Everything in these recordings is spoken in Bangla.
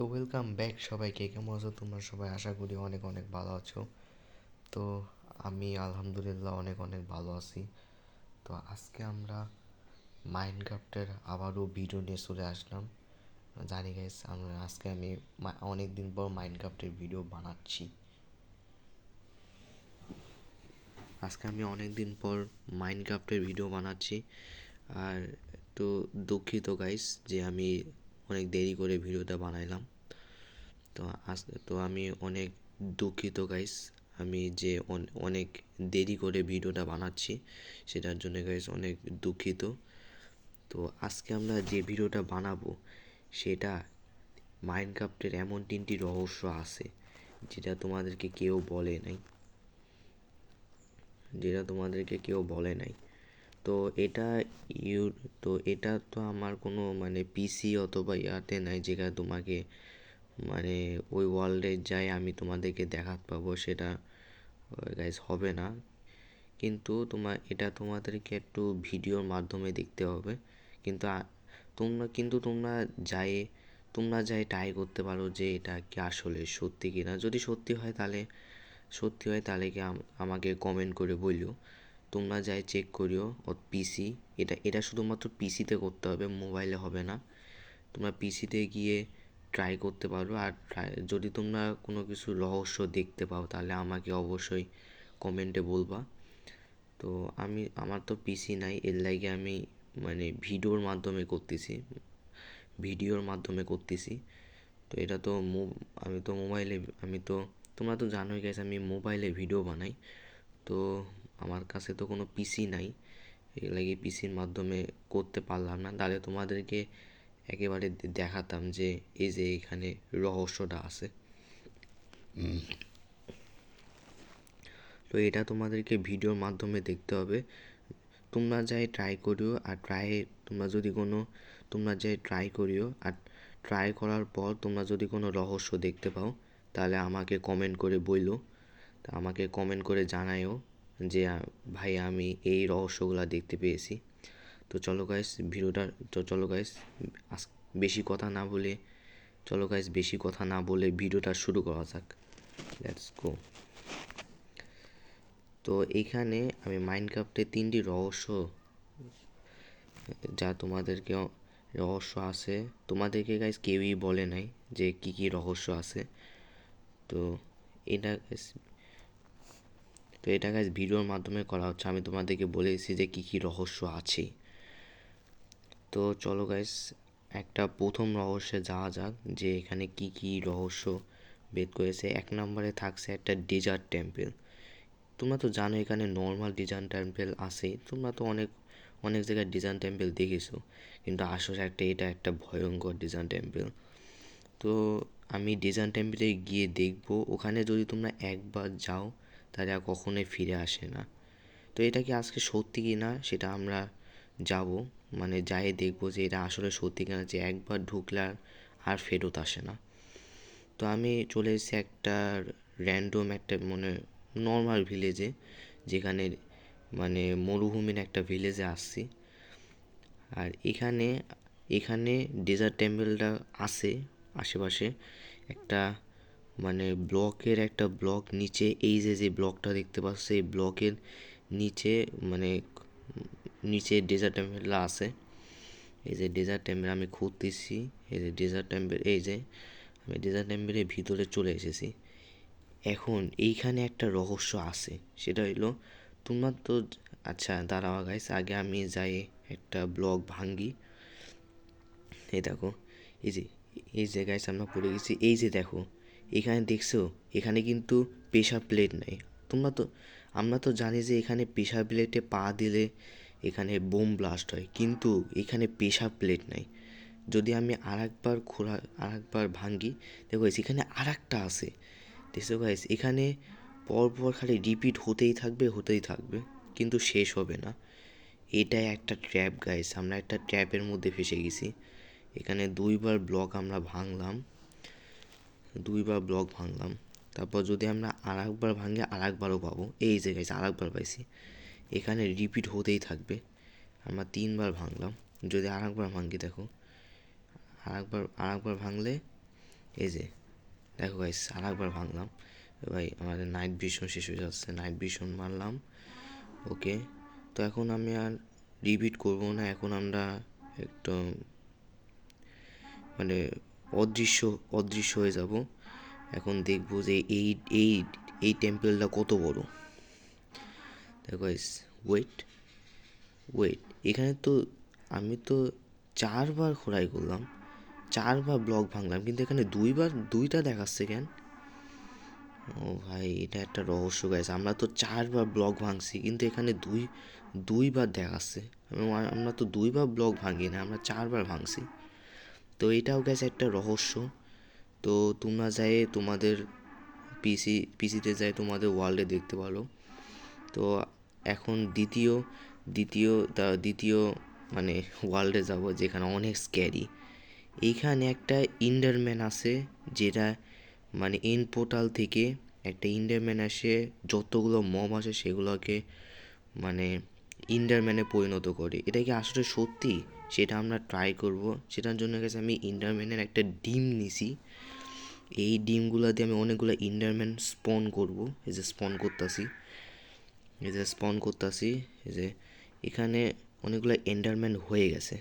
তো ওয়েলকাম ব্যাক সবাইকে। কেমন আছো তোমরা সবাই? আশা করি অনেক অনেক ভালো আছো। তো আমি আলহামদুলিল্লাহ অনেক অনেক ভালো আছি। তো আজকে আমরা মাইনক্রাফটের আবারও ভিডিও নিয়ে চলে আসলাম। জানি গাইস, আজকে আমি অনেক দিন পর মাইনক্রাফটের ভিডিও বানাচ্ছি। আর তো দুঃখিত গাইস যে আমি অনেক দেরি করে ভিডিওটা বানাইলাম। তো আমি অনেক দুঃখিত গাইস, আমি যে অনেক দেরি করে ভিডিওটা বানাচ্ছি সেটার জন্য গাইস অনেক দুঃখিত। তো আজকে আমরা যে ভিডিওটা বানাবো সেটা মাইনক্রাফটের এমন 3টি রহস্য আছে যেটা তোমাদেরকে কেউ বলে নাই, তো এটা ইউ তো এটা তো আমার কোনো পিসি অথবা ইয়াতে নাই যেখানে তোমাকে ওই ওয়ার্ল্ডে যাই আমি তোমাদেরকে দেখাতে পাবো, সেটা গাইজ হবে না। কিন্তু এটা তোমাদেরকে একটু ভিডিওর মাধ্যমে দেখতে হবে। কিন্তু তোমরা যাই ট্রাই করতে পারো যে এটা কি আসলে সত্যি কিনা। যদি সত্যি হয় তাহলে কি আমাকে কমেন্ট করে বললো। তোমরা যাই চেক করিও ও পিসি, এটা শুধুমাত্র পিসিতে করতে হবে, মোবাইলে হবে না। তোমরা পিসিতে গিয়ে ট্রাই করতে পারো। আর যদি তোমরা কোনো কিছু রহস্য দেখতে পাও তাহলে আমাকে অবশ্যই কমেন্টে বলবা। তো আমার তো পিসি নাই, এর লাগে আমি ভিডিওর মাধ্যমে করতেছি। তো এটা তো আমি তো মোবাইলে তোমরা তো জানোই গেছে আমি মোবাইলে ভিডিও বানাই। তো আমার কাছে তো কোনো পিসি নাই, এর লাগে পিসির মাধ্যমে করতে পারলাম না। তাহলে তোমাদেরকে একেবারে দেখাতাম যে এই যে এখানে রহস্যটা আছে। তো এটা তোমাদেরকে ভিডিওর মাধ্যমে দেখতে হবে। তোমরা যাই ট্রাই করিও। আর ট্রাই করার পর তোমরা যদি কোনো রহস্য দেখতে পাও তাহলে আমাকে কমেন্ট করে বইলো। তা আমাকে কমেন্ট করে জানায়ও যে ভাই আমি এই রহস্যগুলো দেখতে পেয়েছি। তো চলো গাইস বেশি কথা না বলে ভিডিওটা শুরু করা যাক। Let's go. তো এইখানে আমি মাইনক্রাফটের 3টি রহস্য আছে, তোমাদেরকে গাইস কেউই বলে নাই যে কি রহস্য আছে। তো এটা গাইস ভিডিওর মাধ্যমে করা হচ্ছে, আমি তোমাদেরকে বলে দিচ্ছি যে কি রহস্য আছে। তো চলো গাইস একটা প্রথম রহস্যে যাওয়া যাক যে এখানে কি রহস্য বের করেছে। 1 নম্বরে থাকছে একটা ডেজার্ট টেম্পল। তোমরা তো জানো এখানে নর্মাল ডিজাইন টেম্পল আছে, তোমরা তো অনেক জায়গায় ডিজাইন টেম্পল দেখেছো, কিন্তু আসলে এটা একটা ভয়ঙ্কর ডিজাইন টেম্পল। তো আমি ডিজাইন টেম্পলে গিয়ে দেখবো, ওখানে যদি তোমরা একবার যাও তাহলে আর কখনোই ফিরে আসে না। তো এটা কি আজকে সত্যি কি না সেটা আমরা যাব, যাই দেখবো যে এটা আসলে সত্যি কিনা, যে একবার ঢুকলে আর ফেরত আসে না। তো আমি চলে এসেছি একটা র্যান্ডম একটা নর্মাল ভিলেজে, যেখানে মরুভূমির একটা ভিলেজে আসছি। আর এখানে ডেজার্ট টেম্পলটা আছে আশেপাশে। একটা ব্লক নিচে, এই যে ব্লকটা দেখতে পাচ্ছ, এই ব্লকের নিচে নিচে ডেজার্ট টেম্পলটা আছে। এই যে ডেজার্ট টেম্পল আমি খুঁজতেছি, এই যে ডেজার্ট টেম্পল, এই যে আমি ডেজার্ট টেম্পলের ভিতরে চলে এসেছি। এখন এইখানে একটা রহস্য আছে, সেটা হইলো তোমরা তো আচ্ছা দাঁড়াও গাইস, আগে আমি যাই একটা ব্লক ভাঙ্গি। এই দেখো, এই যে গাইস আমরা পড়ে গেছি। এই যে দেখো এখানে দেখছো, এখানে কিন্তু প্রেসার প্লেট নাই। আমরা তো জানি যে এখানে প্রেসার প্লেটে পা দিলে এখানে বোম ব্লাস্ট হয়, কিন্তু এখানে প্রেসার প্লেট নাই। যদি আমি আরেকবার ভাঙ্গি, দেখো এখানে আরেকটা আছে। দেখছো গাইস, এখানে পরপর খালি রিপিট হতেই থাকবে, কিন্তু শেষ হবে না। এটাই একটা ট্র্যাপ গাইস, আমরা একটা ট্র্যাপের মধ্যে ফেসে গেছি। এখানে দুইবার ব্লক ভাঙলাম, তারপর যদি আমরা আরেকবার ভাঙি আরেকবারও পাবো। এই যে গাইস আরেকবার পাইছি, এখানে রিপিট হতেই থাকবে। আমরা 3বার ভাঙলাম, যদি আরেকবার ভাঙি, দেখো আরেকবার ভাঙলে এই যে দেখো গাইস আর একবার ভাঙলাম। ভাই আমাদের নাইট ভিশন শেষ হয়ে যাচ্ছে, নাইট ভিশন মারলাম। ওকে, তো এখন আমি আর রিপিট করবো না, এখন আমরা একটু মানে অদৃশ্য অদৃশ্য হয়ে যাব। এখন দেখবো যে এই এই এই টেম্পেলটা কত বড়। দেখো গাইস, ওয়েট ওয়েট, এখানে তো আমি তো 4বার খোদাই করলাম, 4বার ব্লক ভাঙলাম, কিন্তু এখানে দুইটা দেখাচ্ছে কেন? ও ভাই, এটা একটা রহস্য গাইস। আমরা তো 4বার ব্লক ভাঙছি, কিন্তু এখানে দুইবার দেখাচ্ছে। আমরা তো 2বার ব্লক ভাঙি না, আমরা 4বার ভাঙছি। তো এটাও গেছে একটা রহস্য। তো তোমরা যাই তোমাদের পিসিতে যাই তোমাদের ওয়ার্ল্ডে দেখতে পারো। তো এখন দ্বিতীয় মানে ওয়ার্ল্ডে যাব, যেখানে অনেক স্ক্যারি। এইখানে একটা ইন্ডারম্যান আছে, যেটা মানে এন পোর্টাল থেকে একটা ইন্ডারম্যান আসে, যতগুলো মব আসে সেগুলোকে মানে ইন্ডারম্যানে পরিণত করে। এটা কি আসলে সত্যি? সেটা আমরা ট্রাই করব। সেটার জন্য গেছে আমি ইন্ডারম্যানের একটা ডিম নিছি। এই ডিমগুলো দিয়ে আমি অনেকগুলো ইন্ডারম্যান স্পন করব। এই যে স্পন করতেছি, এই যে এখানে অনেকগুলো এন্ডারম্যান হয়ে গেছে।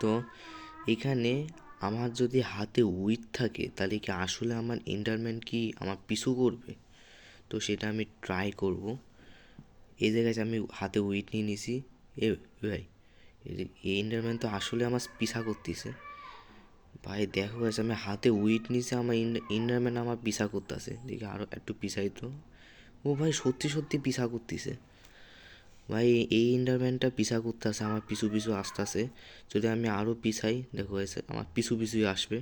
তো এখানে আমার যদি হাতে উইথ থাকে, তাহলে কি আসলে আমার এন্ডারম্যান কি আমার পিছু করবে? তো সেটা আমি ট্রাই করব। এই জায়গায় আমি হাতে উইথ নিয়ে নিছি। ভাই, এই এন্ডারম্যান তো আসলে আমার পিছা করতেছে। ভাই দেখো গেছে, আমি হাতে উইট নিছে, আমার ইন্ডারম্যান আমার পিছা করতেছে। দেখি আরও একটু পিছাই তো। ও ভাই, সত্যি সত্যি পিছা করতেছে ভাই। এই ইন্ডারম্যানটা পিছা করতেছে, আমার পিছু পিছু আসতেছে। যদি আমি আরও পিছাই, দেখো গেছে আমার পিছু পিছুই আসবে।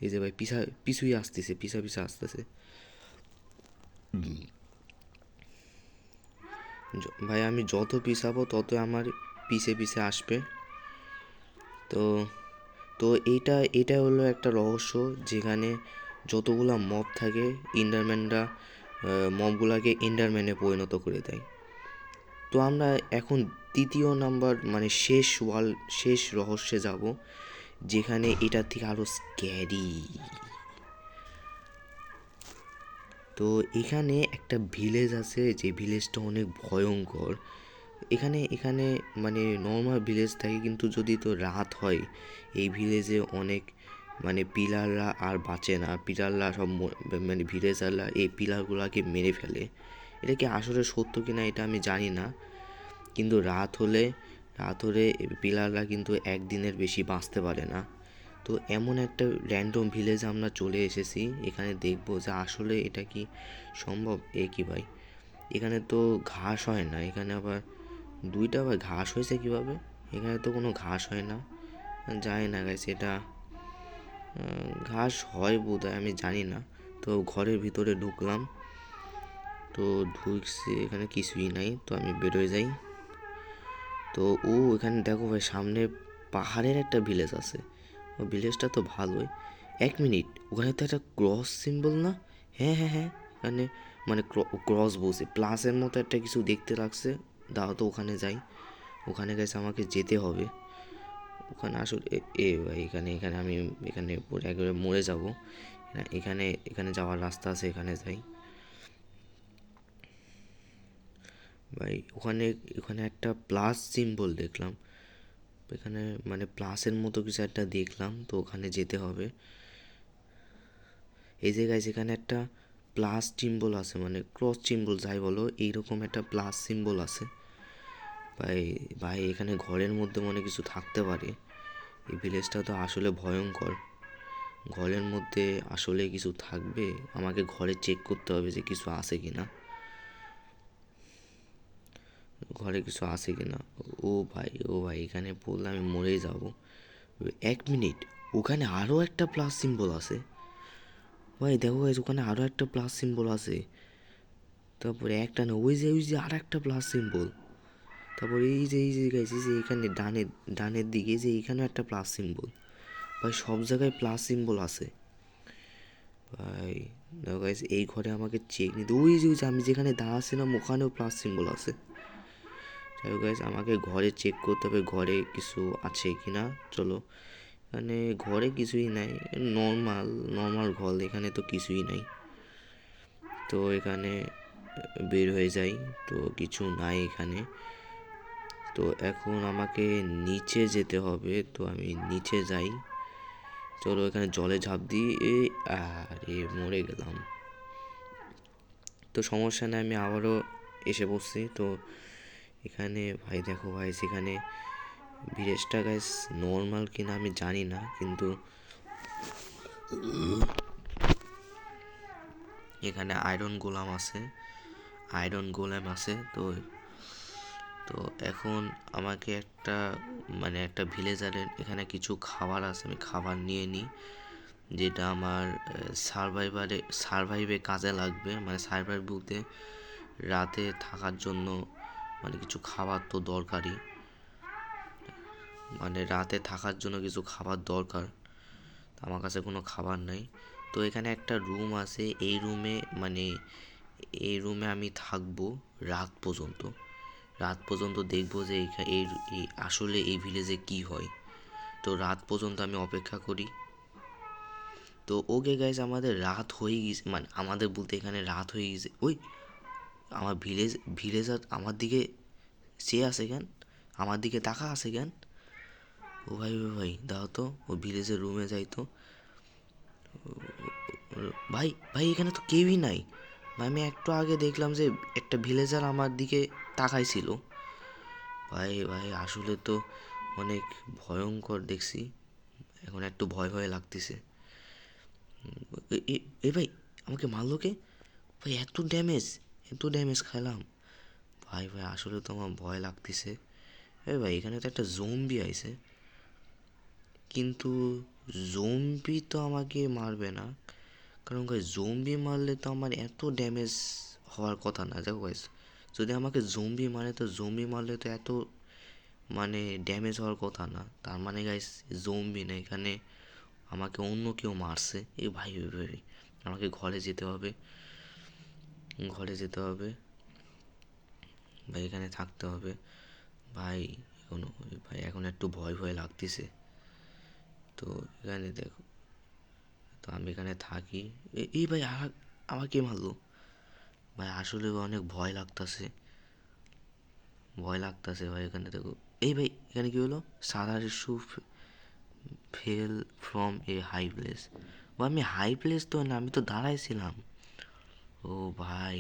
এই যে ভাই পিছুই আসতেছে, পিছা আসতেছে। ভাই আমি যত পিছাবো তত আমার পিছে পিছে আসবে। তো তো এটা হলো একটা রহস্য, যেখানে যতগুলা মব থাকে ইন্ডারম্যানরা মবগুলাকে এন্ডারম্যানে পরিণত করে দেয়। তো আমরা এখন তৃতীয় নাম্বার মানে শেষ রহস্যে যাব, যেখানে এটার থেকে আরও স্ক্যারি। তো এখানে একটা ভিলেজ আছে, যে ভিলেজটা অনেক ভয়ঙ্কর। এখানে এখানে মানে নর্মাল ভিলেজ থাকে, কিন্তু যদি তো রাত হয় এই ভিলেজে অনেক মানে পিলাররা আর বাঁচে না। পিলাররা সব মানে ভিলেজাররা এই পিলারগুলোকে মেরে ফেলে। এটা কি আসলে সত্য কিনা এটা আমি জানি না, কিন্তু রাত হলে পিলাররা কিন্তু একদিনের বেশি বাঁচতে পারে না। তো এমন একটা র্যান্ডম ভিলেজে আমরা চলে এসেছি, এখানে দেখবো যে আসলে এটা কি সম্ভব। কি ভাই, এখানে তো ঘাস হয় না, এখানে আবার আবার ঘাস হয়েছে কীভাবে? এখানে তো কোনো ঘাস হয় না, জানি না গাইস এটা ঘাস হয় বোধহয়, আমি জানি না। তো ঘরের ভিতরে ঢুকলাম, তো ঢুকছি, এখানে কিছুই নাই। তো আমি বেরোয় যাই। তো এখানে দেখো ভাই, সামনে পাহাড়ের একটা ভিলেজ আছে। ও ভিলেজটা তো ভালোই। 1 মিনিট, ওখানে তো একটা ক্রস সিম্বল না? হ্যাঁ হ্যাঁ হ্যাঁ, এখানে মানে ক্রস বলছে, প্লাসের মতো একটা কিছু দেখতে লাগছে। দাও তো ওখানে যাই। ওখানে গেছে আমাকে যেতে হবে। ওখানে আসলে ভাই, এখানে এখানে আমি এখানে একবারে মরে যাব। এখানে এখানে যাওয়ার রাস্তা আছে, এখানে যাই ভাই। ওখানে ওখানে একটা প্লাস সিম্বল দেখলাম, এখানে মানে প্লাসের মতো কিছু একটা দেখলাম, তো ওখানে যেতে হবে। এই জায়গায় যেখানে একটা প্লাস সিম্বল আছে, মানে ক্রস সিম্বল যাই বলো, এইরকম একটা প্লাস সিম্বল আছে ভাই। ভাই এখানে ঘরের মধ্যে মনে কিছু থাকতে পারে। এই ভিলেজটা তো আসলে ভয়ঙ্কর। ঘরের মধ্যে আসলে কিছু থাকবে, আমাকে ঘরে চেক করতে হবে যে কিছু আছে কিনা, ঘরে কিছু আছে কিনা। ও ভাই এখানে পড়লে আমি মরেই যাব। 1 মিনিট, ওখানে আরও একটা প্লাস সিম্বল আছে ভাই। দেখো গাইস, ওখানে আরও একটা প্লাস সিম্বল আছে। তারপরে একটা না, ওই যে আর একটা প্লাস সিম্বল। তারপরে এই যে গাইস, এই যে এখানে ডানের দিকে যে এখানেও একটা প্লাস সিম্বল। ভাই সব জায়গায় প্লাস সিম্বল আছে ভাই। দেখো গাইস, এই ঘরে আমাকে চেক নিতে, ওই যে আমি যেখানে দাঁড়াচ্ছিলাম ওখানেও প্লাস সিম্বল আছে। যাই হোক গাইস, আমাকে ঘরে চেক করতে হবে ঘরে কিছু আছে কি না। চলো এখানে ঘরে কিছুই নাই, নর্মাল নর্মাল ঘর, এখানে তো কিছুই নাই। তো এখানে বের হয়ে যাই, তো কিছু নাই এখানে। তো এখন আমাকে নিচে যেতে হবে, তো আমি নিচে যাই। চলো এখানে জলে ঝাঁপ দিই। আরে মরে গেলাম। তো সমস্যা নেই, আমি আবারও এসে বসছি। তো এখানে ভাই দেখো ভাই, সেখানে ভিলেজটা গাইস নর্মাল কিনা আমি জানি না, কিন্তু এখানে আয়রন গোলাম আছে, আয়রন গোলেম আছে। তো তো এখন আমাকে একটা একটা ভিলেজারের এখানে কিছু খাবার আছে, আমি খাবার নিয়ে নিই, যেটা আমার সারভাইভে কাজে লাগবে। সার্ভাইভ বলতে রাতে থাকার জন্য কিছু খাবার তো দরকারই, রাতে থাকার জন্য কিছু খাবার দরকার। আমার কাছে কোনো খাবার নাই। তো এখানে একটা রুম আছে, এই রুমে আমি থাকবো রাত পর্যন্ত। রাত পর্যন্ত দেখবো যে আসলে এই ভিলেজে কি হয়। তো রাত পর্যন্ত আমি অপেক্ষা করি। তো ওকে গাইজ, আমাদের রাত হয়ে গেছে, আমাদের বলতে এখানে রাত হয়ে গেছে। ওই আমার ভিলেজার আমার দিকে চেয়ে আছে কেন, আমার দিকে তাকা আছে কেন? ও ভাই ও ভাই দাও তো, ও ভিলেজের রুমে যাই তো। ভাই ভাই এখানে তো কেউই নাই ভাই, আমি একটু আগে দেখলাম যে একটা ভিলেজার আমার দিকে তাকাইছিল। ভাই ভাই আসলে তো অনেক ভয়ঙ্কর দেখছি, এখন একটু ভয় ভয় লাগতেছে। এ ভাই আমাকে মারলো কে? ভাই এত ড্যামেজ খাইলাম। ভাই ভাই আসলে তো আমার ভয় লাগতেছে। ভাই এখানে তো একটা জম্বি আইছে, কিন্তু জম্বি তো আমাকে মারবে না, কারণ গাইস জম্বি মারলে তো আমার এত ড্যামেজ হওয়ার কথা না। দেখো গাইস, যদি আমাকে জম্বি মারে তো জম্বি মারলে তো এত ড্যামেজ হওয়ার কথা না। তার গাইস জম্বি না, এখানে আমাকে অন্য কেউ মারছে। এই ভাই ভাই ভাই আমাকে ঘরে যেতে হবে, ঘরে যেতে হবে ভাই, এখানে থাকতে হবে ভাই। ভাই এখন একটু ভয় ভয় লাগতেছে। তো এখানে দেখো, তো আমি এখানে থাকি। এই ভাই আমাকে মারলো ভাই, আসলে অনেক ভয় লাগতেছে, ভয় লাগতেছে ভাই। এখানে দেখো, এই ভাই এখানে কি হলো? সাদা issue fell from a high place. বা আমি হাই প্লেস তো না, আমি তো দাঁড়াইছিলাম। ও ভাই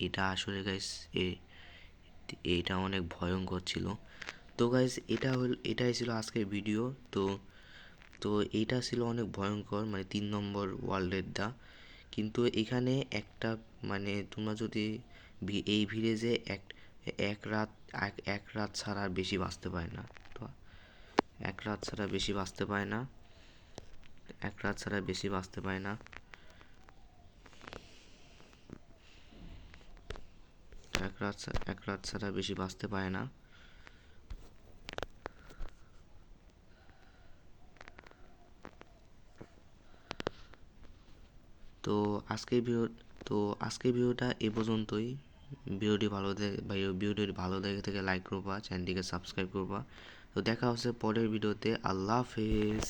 এটা আসলে গাইস এটা অনেক ভয়ঙ্কর ছিল। তো গাইস এটাই ছিল আজকের ভিডিও। তো তো এইটা ছিল অনেক ভয়ঙ্কর, 3 নম্বর ওয়ার্ল্ডেরটা। কিন্তু এখানে একটা তোমরা যদি এই ভিলেজে এক রাত এক রাত ছাড়া আর বেশি বাঁচতে পারে না। তো এক রাত ছাড়া বেশি বাঁচতে পারে না, এক রাত ছাড়া বেশি বাঁচতে পারে না, এক রাত ছাড়া বেশি বাঁচতে পারে না। তো আজকের ভিডিওটা এ পর্যন্তই। ভিডিওটি ভালো লেগে থেকে লাইক করবা, চ্যানেলটিকে সাবস্ক্রাইব করবা। তো দেখা হচ্ছে পরের ভিডিওতে। আল্লাহ হাফেজ।